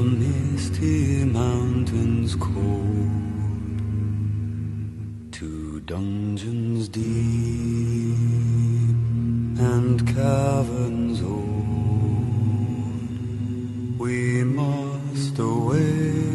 misty mountains cold, to dungeons deep and caverns old, we must away.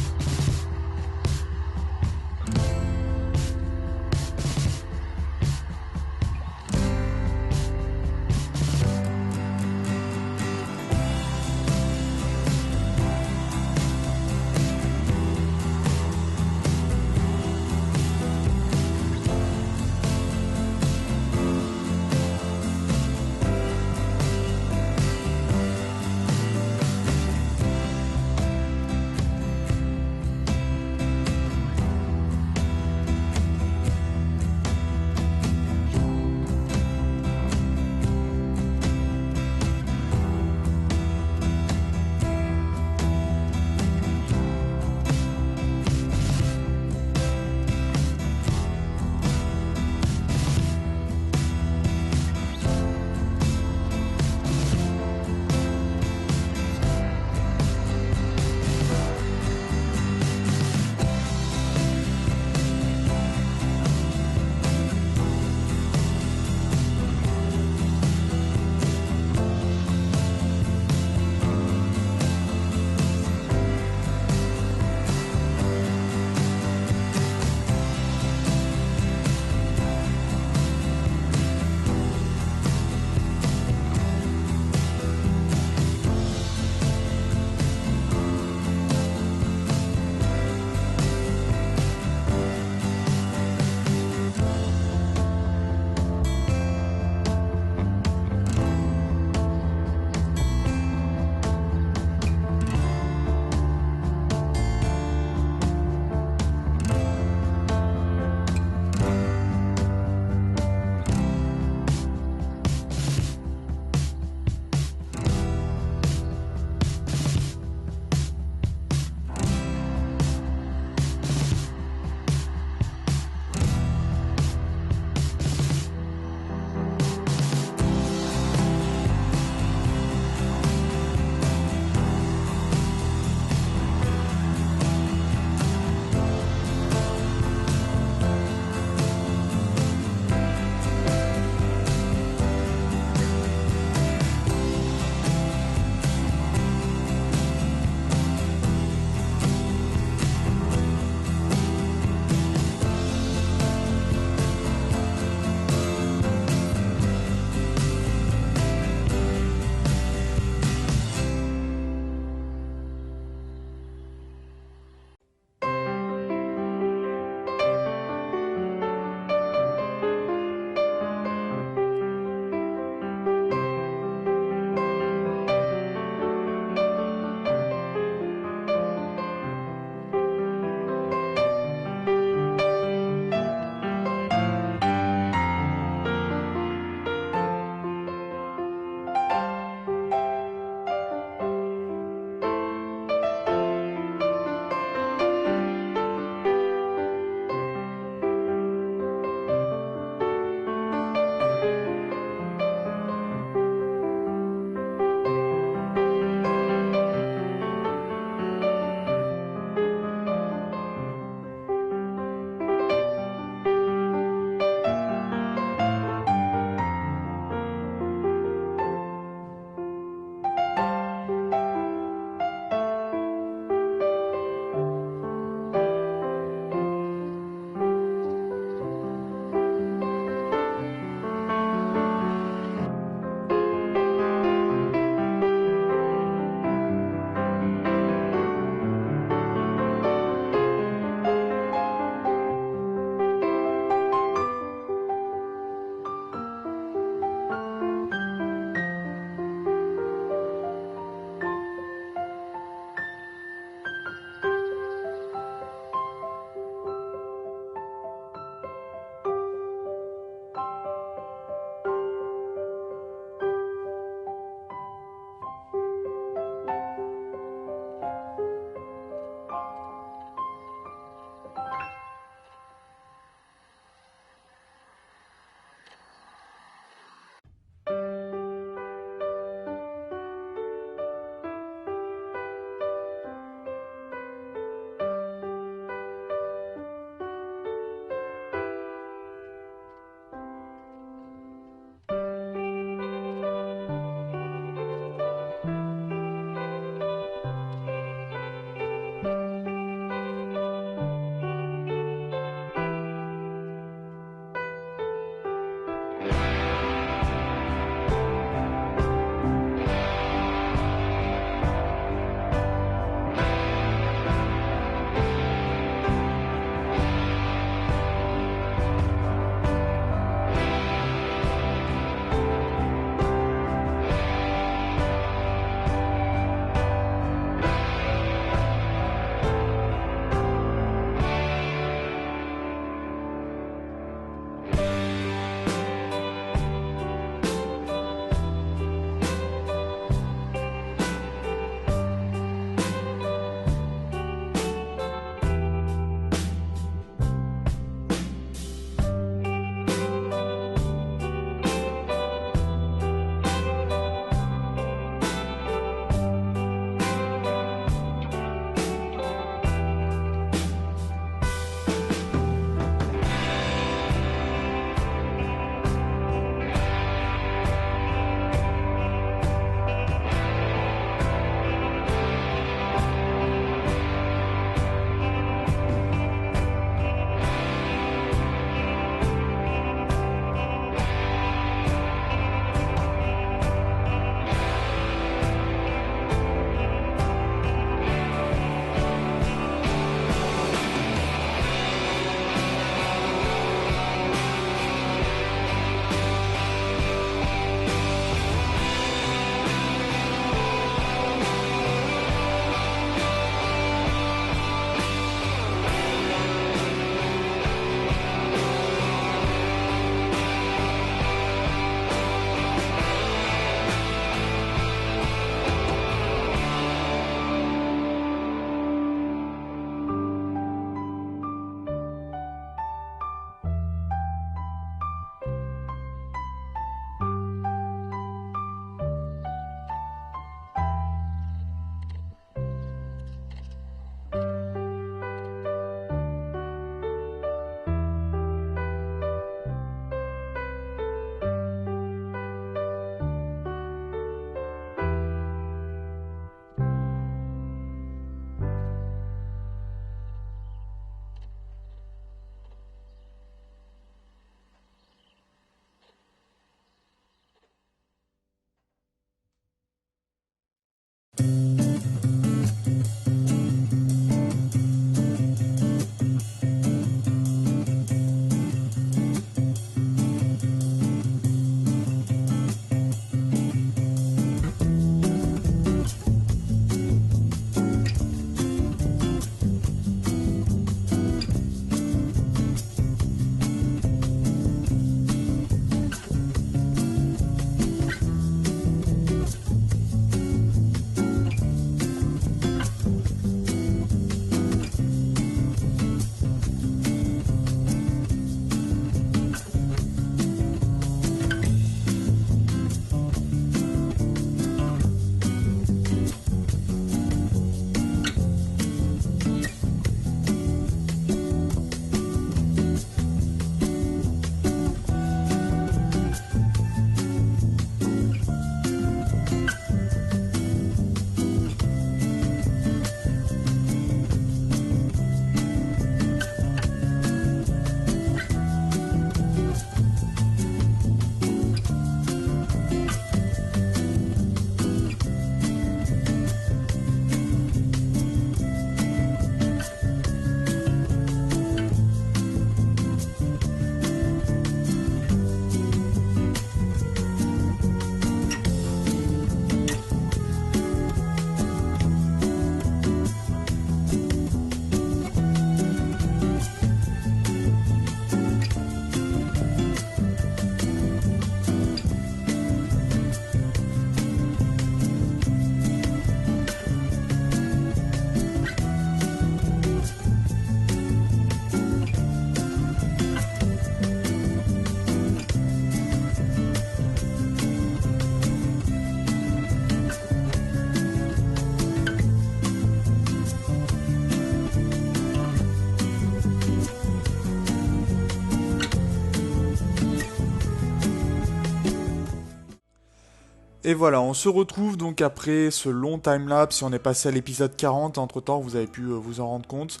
Et voilà, on se retrouve donc après ce long timelapse, et on est passé à l'épisode 40, entre-temps vous avez pu vous en rendre compte.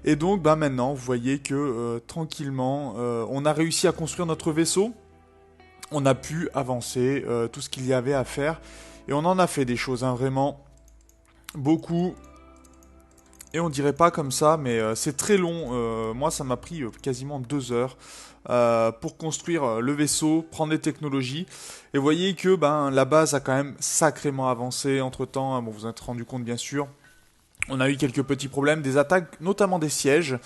Et donc bah maintenant, vous voyez que tranquillement, on a réussi à construire notre vaisseau, on a pu avancer tout ce qu'il y avait à faire, et on en a fait des choses, hein, vraiment beaucoup. Et on dirait pas comme ça, mais c'est très long. Moi, ça m'a pris quasiment 2 heures pour construire le vaisseau, prendre les technologies. Et vous voyez que ben, la base a quand même sacrément avancé entre-temps. Hein. Bon, vous vous êtes rendu compte, bien sûr. On a eu quelques petits problèmes, des attaques, notamment des sièges,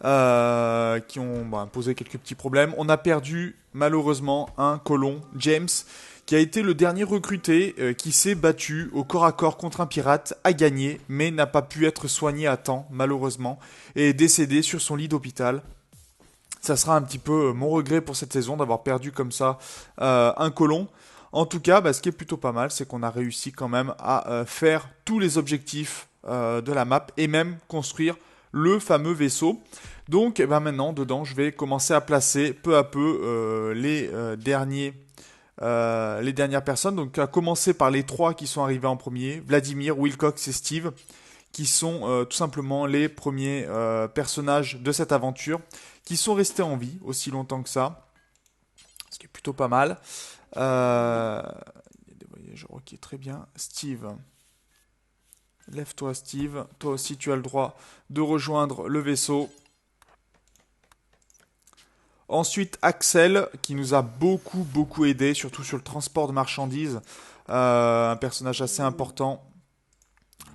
qui ont ben, posé quelques petits problèmes. On a perdu, malheureusement, un colon, James, qui a été le dernier recruté, qui s'est battu au corps à corps contre un pirate, a gagné, mais n'a pas pu être soigné à temps, malheureusement, et est décédé sur son lit d'hôpital. Ça sera un petit peu mon regret pour cette saison d'avoir perdu comme ça un colon. En tout cas, bah, ce qui est plutôt pas mal, c'est qu'on a réussi quand même à faire tous les objectifs de la map et même construire le fameux vaisseau. Donc eh ben maintenant, dedans, je vais commencer à placer peu à peu les dernières personnes. Donc à commencer par les trois qui sont arrivés en premier, Vladimir, Wilcox et Steve, qui sont tout simplement les premiers personnages de cette aventure, qui sont restés en vie aussi longtemps que ça, ce qui est plutôt pas mal. Il y a des voyageurs, ok, très bien. Steve, lève-toi Steve, toi aussi tu as le droit de rejoindre le vaisseau. Ensuite Axel, qui nous a beaucoup aidé, surtout sur le transport de marchandises, un personnage assez important.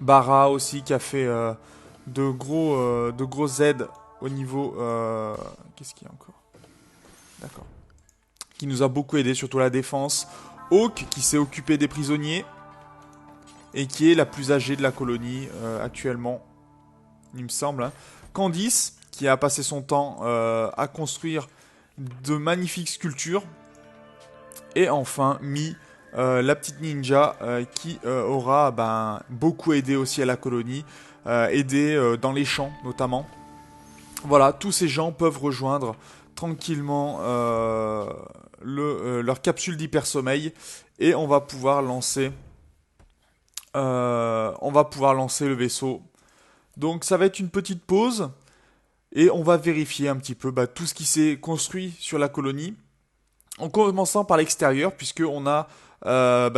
Bara aussi, qui a fait de gros aides au niveau... Qu'est-ce qu'il y a encore? D'accord. Qui nous a beaucoup aidé, surtout la défense. Hawk, qui s'est occupé des prisonniers et qui est la plus âgée de la colonie actuellement, il me semble. Hein. Candice, qui a passé son temps à construire de magnifiques sculptures. Et enfin, Mi, la petite ninja, qui aura beaucoup aidé aussi à la colonie, aidé dans les champs notamment. Voilà, tous ces gens peuvent rejoindre tranquillement leur capsule d'hypersommeil et on va pouvoir lancer le vaisseau. Donc ça va être une petite pause et on va vérifier un petit peu tout ce qui s'est construit sur la colonie. En commençant par l'extérieur, puisqu'on a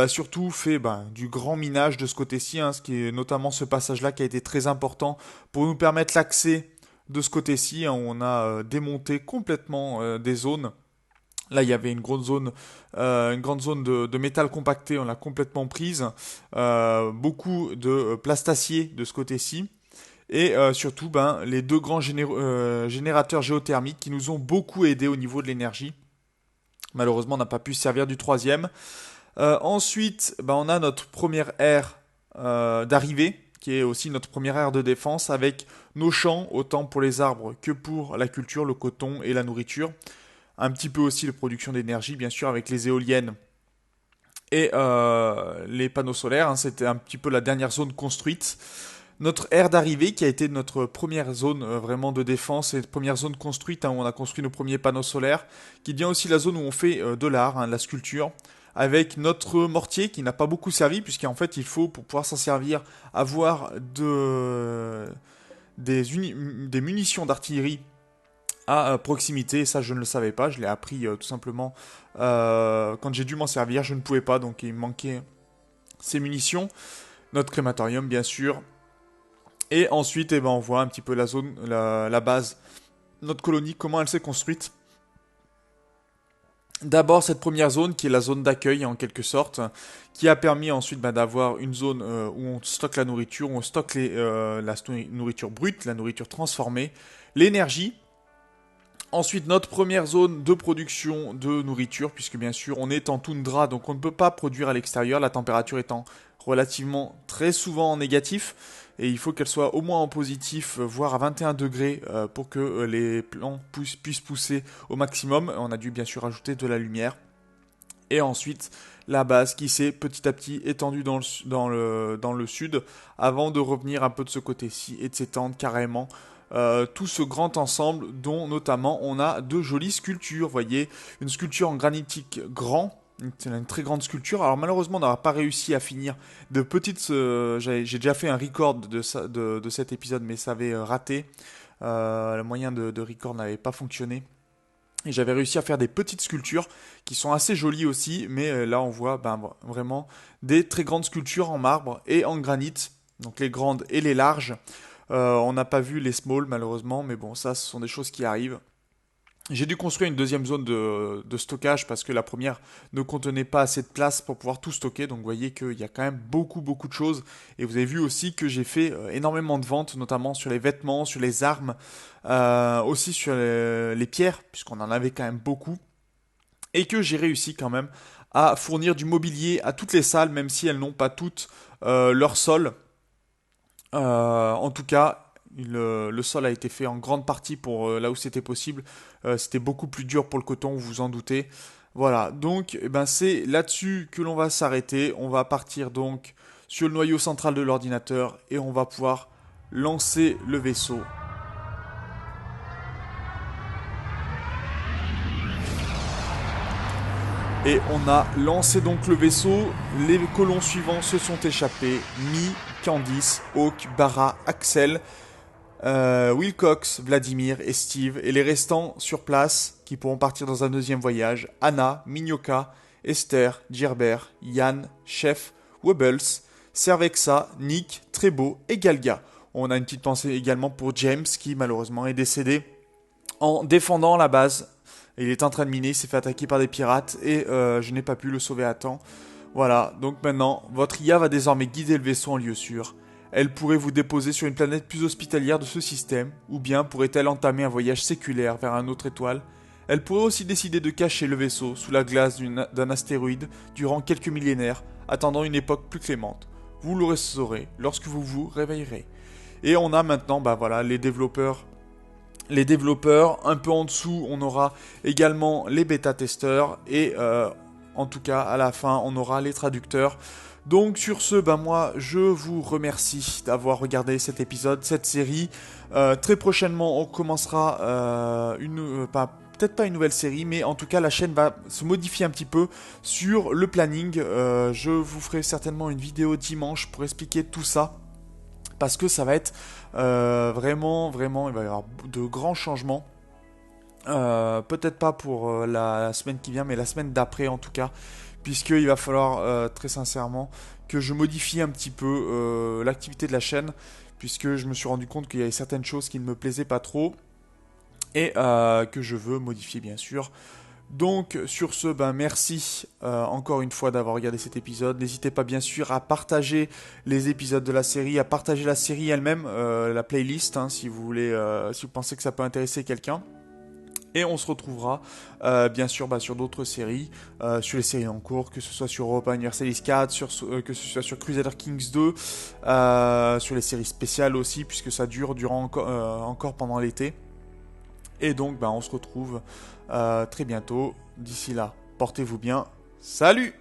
surtout fait du grand minage de ce côté-ci, hein, ce qui est notamment ce passage-là qui a été très important pour nous permettre l'accès de ce côté-ci. Hein, on a démonté complètement des zones. Là, il y avait une grande zone de métal compacté, on l'a complètement prise. Beaucoup de plastacier de ce côté-ci. Et surtout, les deux grands générateurs géothermiques qui nous ont beaucoup aidé au niveau de l'énergie. Malheureusement, on n'a pas pu se servir du troisième. Ensuite, on a notre première ère d'arrivée, qui est aussi notre première ère de défense, avec nos champs, autant pour les arbres que pour la culture, le coton et la nourriture. Un petit peu aussi de production d'énergie, bien sûr, avec les éoliennes et les panneaux solaires. Hein, c'était un petit peu la dernière zone construite. Notre aire d'arrivée, qui a été notre première zone vraiment de défense et première zone construite, hein, où on a construit nos premiers panneaux solaires, qui devient aussi la zone où on fait de l'art, hein, de la sculpture, avec notre mortier qui n'a pas beaucoup servi, puisqu'en fait il faut, pour pouvoir s'en servir, avoir des munitions d'artillerie à proximité. Et ça, je ne le savais pas, je l'ai appris tout simplement quand j'ai dû m'en servir, je ne pouvais pas, donc il me manquait ces munitions. Notre crématorium, bien sûr. Et ensuite, on voit un petit peu la zone, la base, notre colonie, comment elle s'est construite. D'abord, cette première zone, qui est la zone d'accueil, en quelque sorte, qui a permis ensuite d'avoir une zone où on stocke la nourriture, où on stocke la nourriture brute, la nourriture transformée, l'énergie. Ensuite, notre première zone de production de nourriture, puisque bien sûr, on est en toundra, donc on ne peut pas produire à l'extérieur, la température étant relativement très souvent en négatif, et il faut qu'elle soit au moins en positif, voire à 21 degrés, pour que les plants puissent pousser au maximum. On a dû bien sûr ajouter de la lumière. Et ensuite, la base qui s'est petit à petit étendue dans le sud, avant de revenir un peu de ce côté-ci et de s'étendre carrément tout ce grand ensemble, dont notamment on a de jolies sculptures. Vous voyez, une sculpture en granitique grand, C'est une très grande sculpture. Alors malheureusement, on n'aura pas réussi à finir de petites... j'ai déjà fait un record de cet épisode, mais ça avait raté. Le moyen de record n'avait pas fonctionné. Et j'avais réussi à faire des petites sculptures qui sont assez jolies aussi, mais là on voit vraiment des très grandes sculptures en marbre et en granit, donc les grandes et les larges. On n'a pas vu les small malheureusement, mais bon, ça ce sont des choses qui arrivent. J'ai dû construire une deuxième zone de stockage parce que la première ne contenait pas assez de place pour pouvoir tout stocker. Donc vous voyez qu'il y a quand même beaucoup de choses. Et vous avez vu aussi que j'ai fait énormément de ventes, notamment sur les vêtements, sur les armes, aussi sur les pierres, puisqu'on en avait quand même beaucoup. Et que j'ai réussi quand même à fournir du mobilier à toutes les salles, même si elles n'ont pas toutes leur sol. En tout cas, le sol a été fait en grande partie pour là où c'était possible. C'était beaucoup plus dur pour le coton, vous vous en doutez. Voilà, donc c'est là-dessus que l'on va s'arrêter. On va partir donc sur le noyau central de l'ordinateur et on va pouvoir lancer le vaisseau. Et on a lancé donc le vaisseau. Les colons suivants se sont échappés. Mi, Candice, Hawk, Barra, Axel, Wilcox, Vladimir et Steve. Et les restants sur place qui pourront partir dans un deuxième voyage. Anna, Minyoka, Esther, Gerbert, Yann, Chef, Webbles, Cervexa, Nick, Trebo et Galga. On a une petite pensée également pour James qui malheureusement est décédé en défendant la base. Il est en train de miner, il s'est fait attaquer par des pirates et je n'ai pas pu le sauver à temps. Voilà, donc maintenant, votre IA va désormais guider le vaisseau en lieu sûr. Elle pourrait vous déposer sur une planète plus hospitalière de ce système, ou bien pourrait-elle entamer un voyage séculaire vers une autre étoile. Elle pourrait aussi décider de cacher le vaisseau sous la glace d'un astéroïde durant quelques millénaires, attendant une époque plus clémente. Vous le saurez lorsque vous vous réveillerez. Et on a maintenant les développeurs, un peu en dessous, on aura également les bêta-testeurs et en tout cas, à la fin, on aura les traducteurs. Donc sur ce, moi, je vous remercie d'avoir regardé cet épisode, cette série. Très prochainement, on commencera peut-être pas une nouvelle série, mais en tout cas, la chaîne va se modifier un petit peu sur le planning. Je vous ferai certainement une vidéo dimanche pour expliquer tout ça. Parce que ça va être vraiment, il va y avoir de grands changements. Peut-être pas pour la semaine qui vient, mais la semaine d'après en tout cas. Puisqu'il va falloir très sincèrement que je modifie un petit peu l'activité de la chaîne. Puisque je me suis rendu compte qu'il y avait certaines choses qui ne me plaisaient pas trop. Et que je veux modifier bien sûr. Donc sur ce, merci encore une fois d'avoir regardé cet épisode. N'hésitez pas bien sûr à partager les épisodes de la série, à partager la série elle-même, la playlist, si vous voulez, si vous pensez que ça peut intéresser quelqu'un. Et on se retrouvera bien sûr sur d'autres séries, sur les séries en cours, que ce soit sur Europa Universalis 4, que ce soit sur Crusader Kings 2, sur les séries spéciales aussi, puisque ça dure encore pendant l'été. Et donc on se retrouve très bientôt. D'ici là, portez-vous bien. Salut!